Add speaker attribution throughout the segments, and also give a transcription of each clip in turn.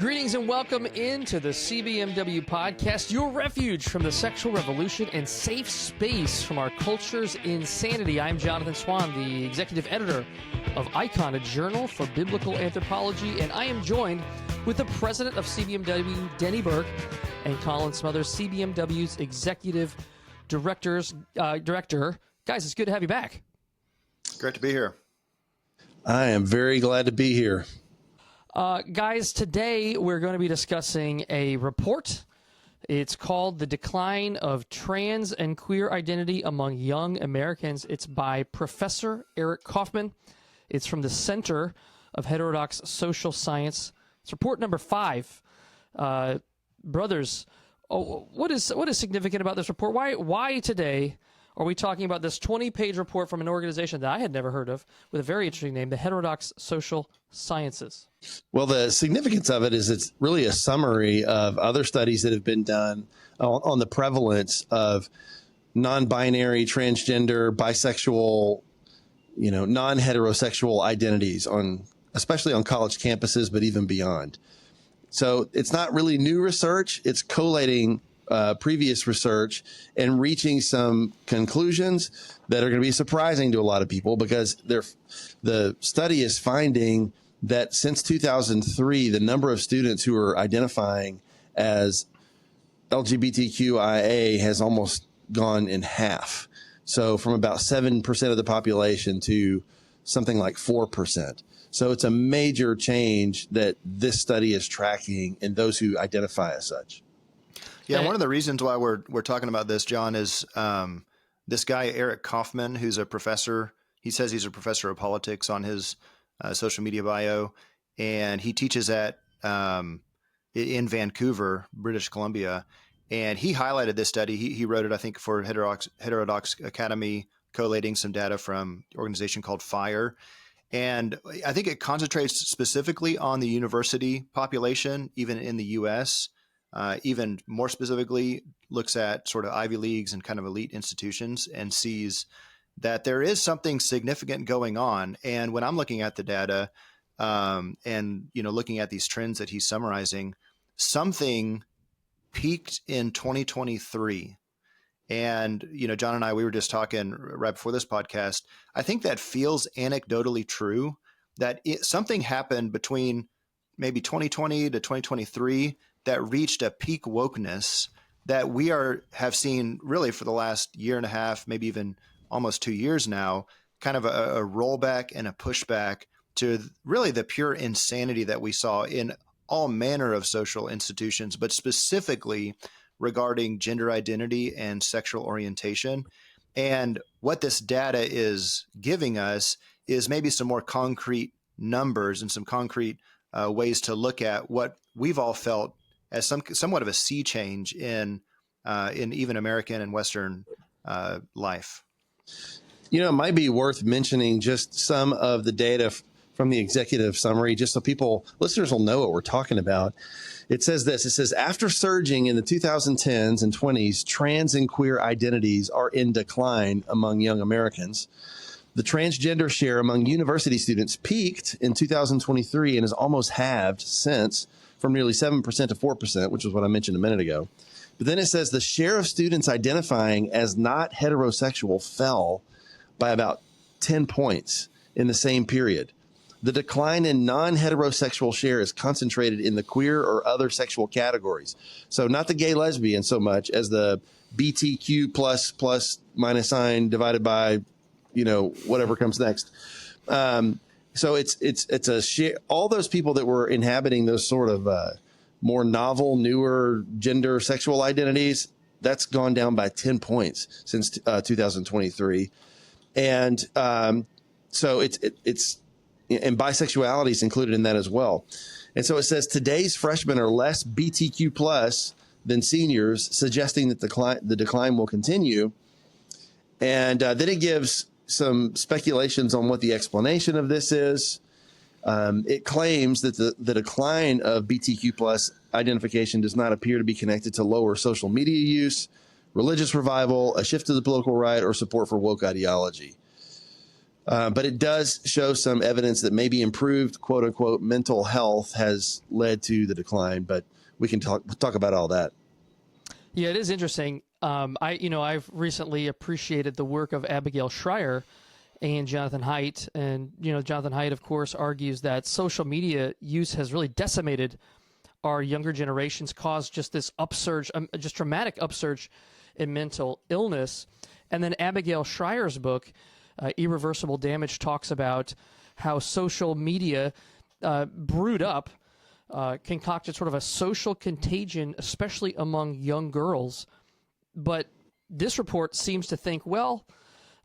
Speaker 1: Greetings and welcome into the CBMW podcast, your refuge from the sexual revolution and safe space from our culture's insanity. I'm Jonathan Swan, the executive editor of Icon, a journal for biblical anthropology, and I am joined with the president of CBMW, Denny Burke, and Colin Smothers, CBMW's executive director. Guys, it's good to have you back.
Speaker 2: Great to be here.
Speaker 3: I am very glad to be here.
Speaker 1: Guys, today we're going to be discussing a report. It's called The Decline of Trans and Queer Identity Among Young Americans. It's by Professor Eric Kaufman. It's from the Center of Heterodox Social Science. It's report number 5. Brothers, what is significant about this report? Why today are we talking about this 20-page report from an organization that I had never heard of with a very interesting name, the Heterodox Social Sciences?
Speaker 3: Well, the significance of it is it's really a summary of other studies that have been done on the prevalence of non-binary, transgender, bisexual, non-heterosexual identities especially on college campuses, but even beyond. So it's not really new research. It's collating previous research and reaching some conclusions that are going to be surprising to a lot of people, because the study is finding that since 2003, the number of students who are identifying as LGBTQIA has almost gone in half. So from about 7% of the population to something like 4%. So it's a major change that this study is tracking in those who identify as such.
Speaker 2: Yeah, one of the reasons why we're talking about this, John, is this guy, Eric Kaufman, who's a professor. He says he's a professor of politics on his social media bio, and he teaches in Vancouver, British Columbia. And he highlighted this study. He wrote it, I think, for Heterodox Academy, collating some data from an organization called FIRE. And I think it concentrates specifically on the university population, even in the U.S., even more specifically looks at sort of Ivy Leagues and kind of elite institutions and sees that there is something significant going on. And when I'm looking at the data and, looking at these trends that he's summarizing, something peaked in 2023. And, John and I, we were just talking right before this podcast. I think that feels anecdotally true, that something happened between maybe 2020 to 2023 that reached a peak wokeness that we have seen really for the last year and a half, maybe even almost 2 years now, kind of a rollback and a pushback to really the pure insanity that we saw in all manner of social institutions, but specifically regarding gender identity and sexual orientation. And what this data is giving us is maybe some more concrete numbers and some concrete ways to look at what we've all felt as somewhat of a sea change in even American and Western life.
Speaker 3: It might be worth mentioning just some of the data from the executive summary, just so listeners will know what we're talking about. It says this. It says, after surging in the 2010s and 20s, trans and queer identities are in decline among young Americans. The transgender share among university students peaked in 2023 and has almost halved since, from nearly 7% to 4%, which is what I mentioned a minute ago. But then it says the share of students identifying as not heterosexual fell by about 10 points in the same period. The decline in non-heterosexual share is concentrated in the queer or other sexual categories. So not the gay lesbian so much as the BTQ plus minus sign divided by, whatever comes next. So it's a share. All those people that were inhabiting those sort of more novel, newer gender sexual identities, that's gone down by 10 points since 2023. And so it's and bisexuality is included in that as well. And so it says today's freshmen are less BTQ plus than seniors, suggesting that the decline will continue. And then it gives some speculations on what the explanation of this is. It claims that the decline of BTQ plus identification does not appear to be connected to lower social media use, religious revival, a shift to the political right, or support for woke ideology. But it does show some evidence that maybe improved, quote unquote, mental health has led to the decline. But we can talk about all that.
Speaker 1: Yeah, it is interesting. I've recently appreciated the work of Abigail Schreier and Jonathan Haidt. And, Jonathan Haidt, of course, argues that social media use has really decimated our younger generations, caused just this upsurge, just dramatic upsurge in mental illness. And then Abigail Schreier's book, Irreversible Damage, talks about how social media brewed up, concocted sort of a social contagion, especially among young girls. But this report seems to think, well,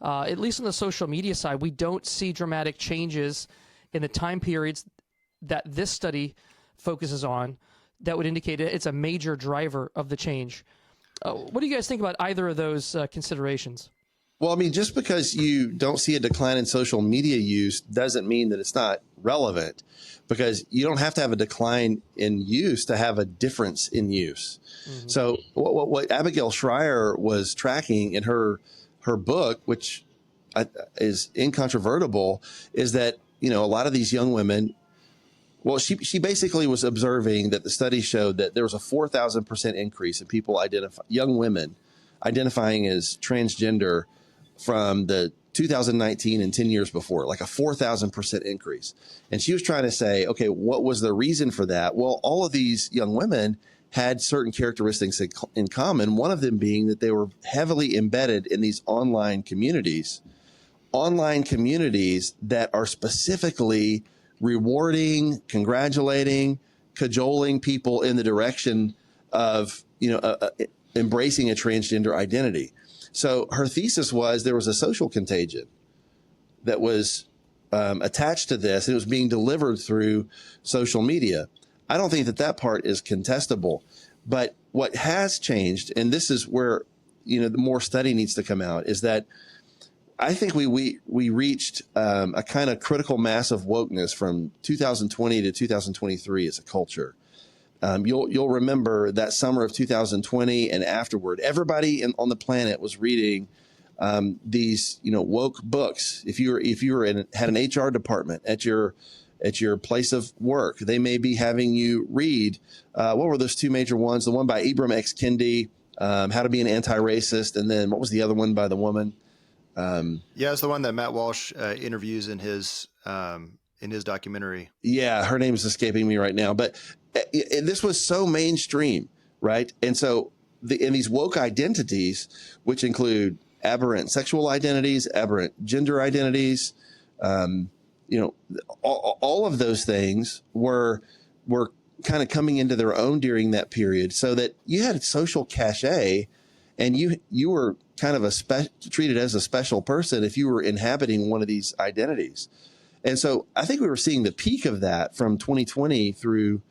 Speaker 1: at least on the social media side, we don't see dramatic changes in the time periods that this study focuses on that would indicate it's a major driver of the change. What do you guys think about either of those considerations?
Speaker 3: Well, I mean, just because you don't see a decline in social media use doesn't mean that it's not relevant, because you don't have to have a decline in use to have a difference in use. Mm-hmm. So what Abigail Schreier was tracking in her book, which is incontrovertible, is that, a lot of these young women, well, she basically was observing that the study showed that there was a 4,000% increase in people young women identifying as transgender from the 2019 and 10 years before, like a 4,000% increase. And she was trying to say, okay, what was the reason for that? Well, all of these young women had certain characteristics in common, one of them being that they were heavily embedded in these online communities that are specifically rewarding, congratulating, cajoling people in the direction of, embracing a transgender identity. So her thesis was there was a social contagion that was attached to this, and it was being delivered through social media. I don't think that part is contestable. But what has changed, and this is where, the more study needs to come out, is that I think we reached a kind of critical mass of wokeness from 2020 to 2023 as a culture. You'll remember that summer of 2020 and afterward, everybody on the planet was reading these woke books. If you had an HR department at your place of work, they may be having you read what were those two major ones? The one by Ibram X. Kendi, How to Be an Anti-Racist, and then what was the other one by the woman?
Speaker 2: It's the one that Matt Walsh interviews in his documentary.
Speaker 3: Yeah, her name is escaping me right now, but this was so mainstream, right? And so in these woke identities, which include aberrant sexual identities, aberrant gender identities, all of those things were kind of coming into their own during that period, so that you had social cachet, and you were kind of treated as a special person if you were inhabiting one of these identities. And so I think we were seeing the peak of that from 2020 through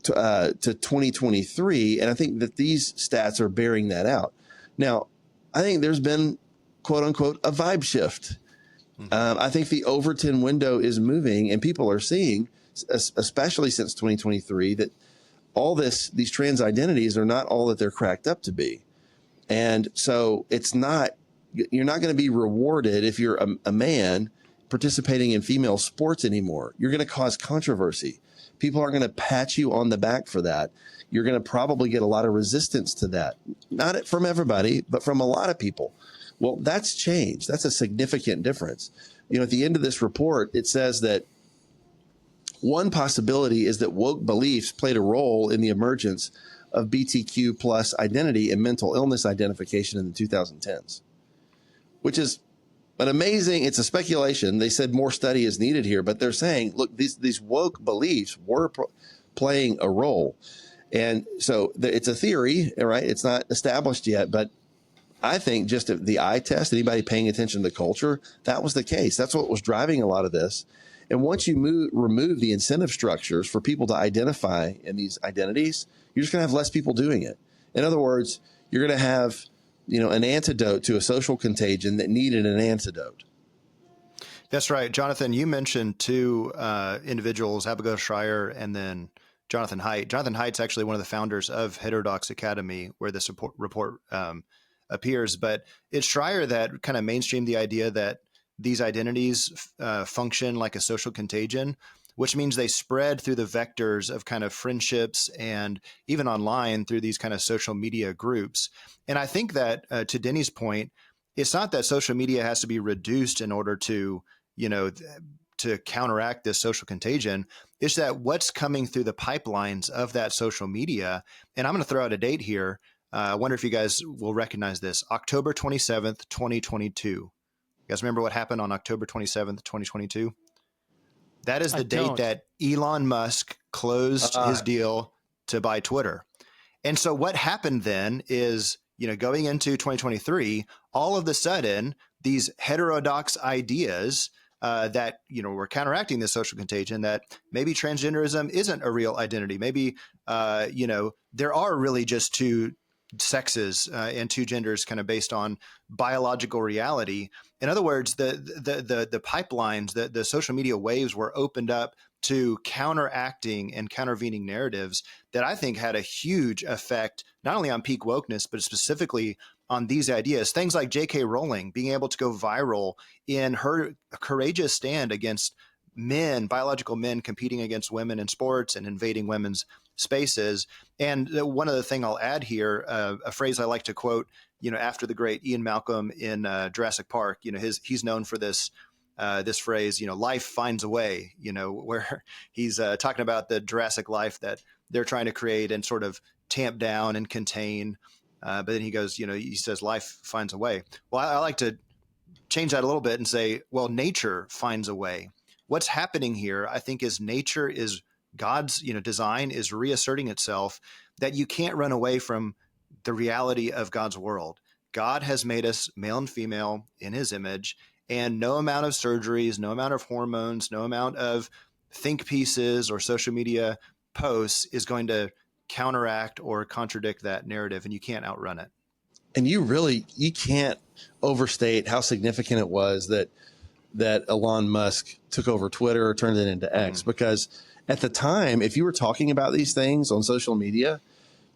Speaker 3: to 2023. And I think that these stats are bearing that out. Now, I think there's been, quote unquote, a vibe shift. Mm-hmm. I think the Overton window is moving, and people are seeing, especially since 2023, that these trans identities are not all that they're cracked up to be. And so you're not going to be rewarded if you're a man participating in female sports anymore. You're going to cause controversy. People aren't going to pat you on the back for that. You're going to probably get a lot of resistance to that. Not from everybody, but from a lot of people. Well, that's changed. That's a significant difference. At the end of this report, it says that one possibility is that woke beliefs played a role in the emergence of BTQ plus identity and mental illness identification in the 2010s, which is it's a speculation. They said more study is needed here, but they're saying, look, these woke beliefs were playing a role. And so it's a theory, right? It's not established yet, but I think just the eye test, anybody paying attention to the culture, that was the case. That's what was driving a lot of this. And once you remove the incentive structures for people to identify in these identities, you're just going to have less people doing it. In other words, you're going to have, an antidote to a social contagion that needed an antidote.
Speaker 2: That's right. Jonathan, you mentioned two individuals, Abigail Schreier and then Jonathan Haidt. Jonathan Haidt's actually one of the founders of Heterodox Academy, where this report appears. But it's Schreier that kind of mainstreamed the idea that these identities function like a social contagion, which means they spread through the vectors of kind of friendships and even online through these kind of social media groups. And I think that to Denny's point, it's not that social media has to be reduced in order to, to counteract this social contagion. It's that what's coming through the pipelines of that social media. And I'm going to throw out a date here. I wonder if you guys will recognize this. October 27th, 2022. You guys remember what happened on October 27th, 2022? That is the date that Elon Musk closed his deal to buy Twitter. And so what happened then is, going into 2023, all of a sudden, these heterodox ideas that, were counteracting this social contagion, that maybe transgenderism isn't a real identity. Maybe, there are really just two sexes and two genders kind of based on biological reality. In other words, the pipelines, the social media waves were opened up to counteracting and countervening narratives that I think had a huge effect, not only on peak wokeness, but specifically on these ideas. Things like J.K. Rowling being able to go viral in her courageous stand against men, biological men competing against women in sports and invading women's spaces. And one other thing I'll add here, a phrase I like to quote, after the great Ian Malcolm in Jurassic Park, he's known for this phrase, life finds a way, where he's talking about the Jurassic life that they're trying to create and sort of tamp down and contain. But then he goes, he says life finds a way. Well, I like to change that a little bit and say, well, nature finds a way. What's happening here, I think, is nature is God's, design is reasserting itself, that you can't run away from the reality of God's world. God has made us male and female in his image, and no amount of surgeries, no amount of hormones, no amount of think pieces or social media posts is going to counteract or contradict that narrative, and you can't outrun it.
Speaker 3: And you can't overstate how significant it was that Elon Musk took over Twitter or turned it into X, because at the time, if you were talking about these things on social media,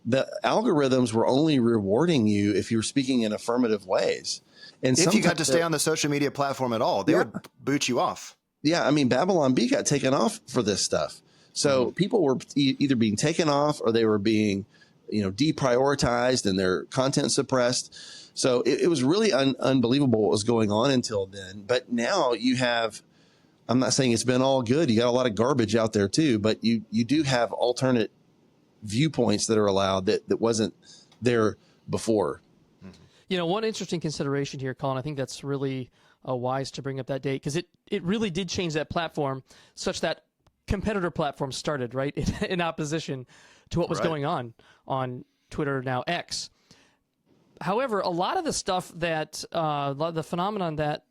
Speaker 3: the algorithms were only rewarding you if you were speaking in affirmative ways. And
Speaker 2: if you got to stay on the social media platform at all, they would boot you off.
Speaker 3: Yeah. I mean, Babylon Bee got taken off for this stuff. So people were either being taken off or they were being, deprioritized and their content suppressed. So it was really unbelievable what was going on until then. But now you have, I'm not saying it's been all good. You got a lot of garbage out there too, but you do have alternate viewpoints that are allowed that wasn't there before.
Speaker 1: One interesting consideration here, Colin, I think that's really wise to bring up that date, because it really did change that platform such that competitor platforms started, right, in opposition to what was going on Twitter, now X. However, a lot of the stuff that, the phenomenon that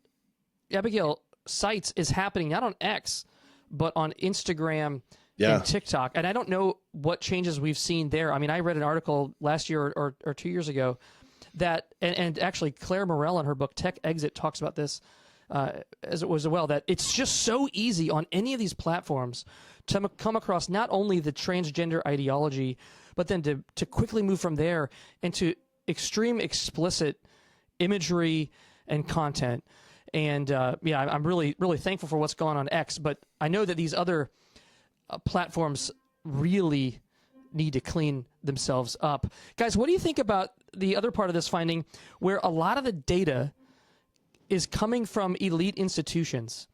Speaker 1: Abigail cites is happening not on X, but on Instagram and TikTok. And I don't know what changes we've seen there. I mean, I read an article last year or 2 years ago that, and actually Claire Morell in her book Tech Exit talks about this as it was well, that it's just so easy on any of these platforms to come across not only the transgender ideology, but then to quickly move from there into extreme explicit imagery and content. And I'm really, really thankful for what's going on X, but I know that these other platforms really need to clean themselves up. Guys, what do you think about the other part of this finding, where a lot of the data is coming from elite institutions?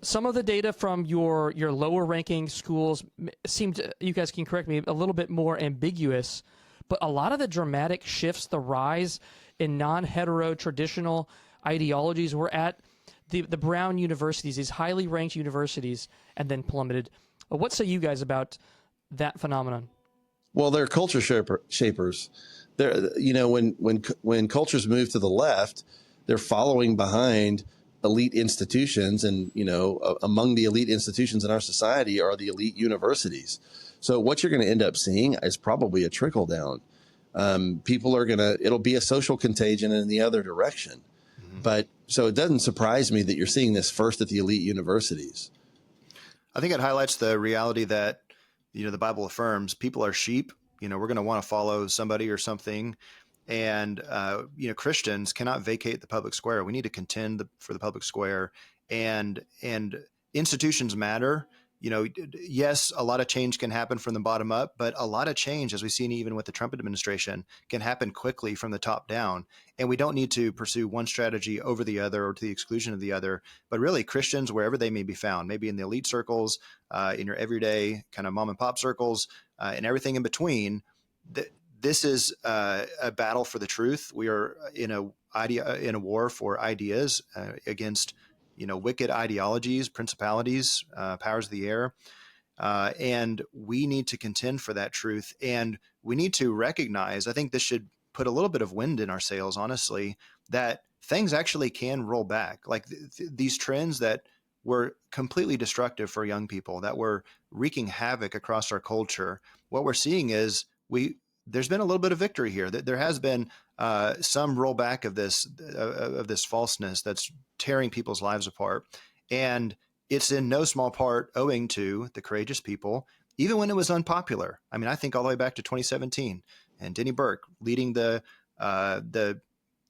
Speaker 1: Some of the data from your lower ranking schools seemed, you guys can correct me, a little bit more ambiguous, but a lot of the dramatic shifts, the rise in non-hetero traditional ideologies were at the Brown universities, these highly ranked universities, and then plummeted. What say you guys about that phenomenon?
Speaker 3: Well, they're culture shapers. They're, when cultures move to the left, they're following behind elite institutions, and among the elite institutions in our society are the elite universities. So what you're going to end up seeing is probably a trickle down. People are it'll be a social contagion in the other direction. But so it doesn't surprise me that you're seeing this first at the elite universities.
Speaker 2: I think it highlights the reality that, the Bible affirms people are sheep. We're going to want to follow somebody or something. And, Christians cannot vacate the public square. We need to contend for the public square, and institutions matter. Yes, a lot of change can happen from the bottom up, but a lot of change, as we've seen even with the Trump administration, can happen quickly from the top down. And we don't need to pursue one strategy over the other or to the exclusion of the other, but really Christians, wherever they may be found, maybe in the elite circles, in your everyday kind of mom and pop circles, and everything in between. This is a battle for the truth. We are in a war for ideas against wicked ideologies, principalities, powers of the air. And we need to contend for that truth. And we need to recognize, I think this should put a little bit of wind in our sails, honestly, that things actually can roll back. Like these trends that were completely destructive for young people, that were wreaking havoc across our culture. What we're seeing is there's been a little bit of victory here. There has been some rollback of this falseness that's tearing people's lives apart. And it's in no small part owing to the courageous people, even when it was unpopular. I mean, I think all the way back to 2017 and Denny leading the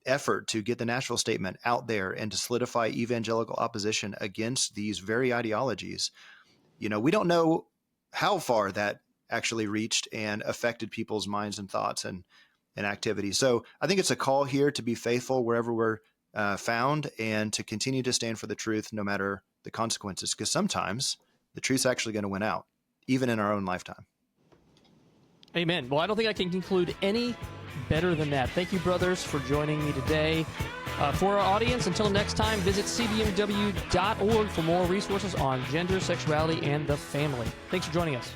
Speaker 2: effort to get the Nashville Statement out there and to solidify evangelical opposition against these very ideologies. We don't know how far that actually reached and affected people's minds and thoughts and activities. So I think it's a call here to be faithful wherever we're found and to continue to stand for the truth no matter the consequences, because sometimes the truth's actually going to win out, even in our own lifetime.
Speaker 1: Amen. Well, I don't think I can conclude any better than that. Thank you, brothers, for joining me today. For our audience, until next time, visit cbmw.org for more resources on gender, sexuality, and the family. Thanks for joining us.